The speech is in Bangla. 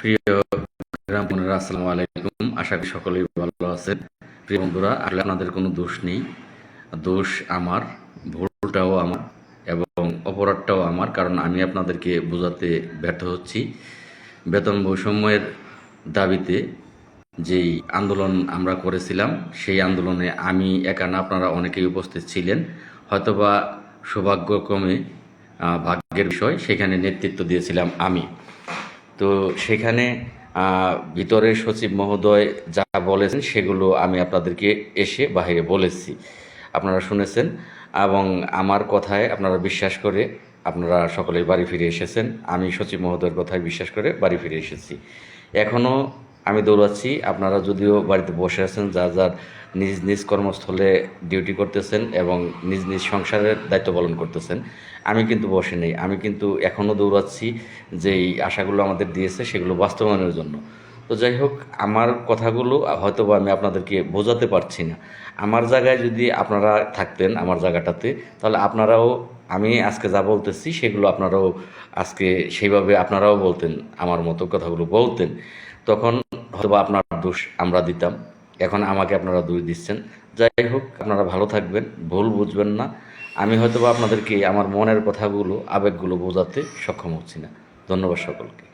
প্রিয় গ্রাম বোনেরা, আসসালামু আলাইকুম। আশা করি সকলেই ভালো আছেন। প্রিয় বন্ধুরা, আসলে আপনাদের কোনো দোষ নেই। দোষ আমার, ভুলটাও আমার এবং অপরাধটাও আমার, কারণ আমি আপনাদেরকে বোঝাতে ব্যর্থ হচ্ছি। বেতন বৈষম্যের দাবিতে যেই আন্দোলন আমরা করেছিলাম, সেই আন্দোলনে আমি একা না, আপনারা অনেকেই উপস্থিত ছিলেন। হয়তোবা সৌভাগ্যক্রমে ভাগ্যের বিষয়, সেখানে নেতৃত্ব দিয়েছিলাম আমি। তো সেখানে ভিতরের সচিব মহোদয় যা বলেছেন সেগুলো আমি আপনাদেরকে এসে বাহিরে বলেছি, আপনারা শুনেছেন এবং আমার কথায় আপনারা বিশ্বাস করে আপনারা সকলেই বাড়ি ফিরে এসেছেন। আমি সচিব মহোদয়ের কথায় বিশ্বাস করে বাড়ি ফিরে এসেছি। এখনও আমি দৌড়াচ্ছি। আপনারা যদিও বাড়িতে বসে আছেন, যার যার নিজ নিজ কর্মস্থলে ডিউটি করতেছেন এবং নিজ নিজ সংসারের দায়িত্ব পালন করতেছেন, আমি কিন্তু বসে নেই। আমি কিন্তু এখনও দৌড়াচ্ছি, যেই আশাগুলো আমাদের দিয়েছে সেগুলো বাস্তবায়নের জন্য। তো যাই হোক, আমার কথাগুলো হয়তো বা আমি আপনাদেরকে বোঝাতে পারছি না। আমার জায়গায় যদি আপনারা থাকতেন, আমার জায়গাটাতে, তাহলে আপনারাও আমি আজকে যা বলতেছি সেগুলো আপনারাও আজকে সেইভাবে আপনারাও বলতেন, আমার মতো কথাগুলো বলতেন। তখন হয়তো আপনার দোষ আমরা দিতাম। এখন আমাকে আপনারা দোষ দিচ্ছেন। যাই হোক, আপনারা ভালো থাকবেন, ভুল বুঝবেন না। আমি হয়তো বা আপনাদেরকে আমার মনের কথাগুলো, আবেগগুলো বোঝাতে সক্ষম হচ্ছি না। ধন্যবাদ সকলকে।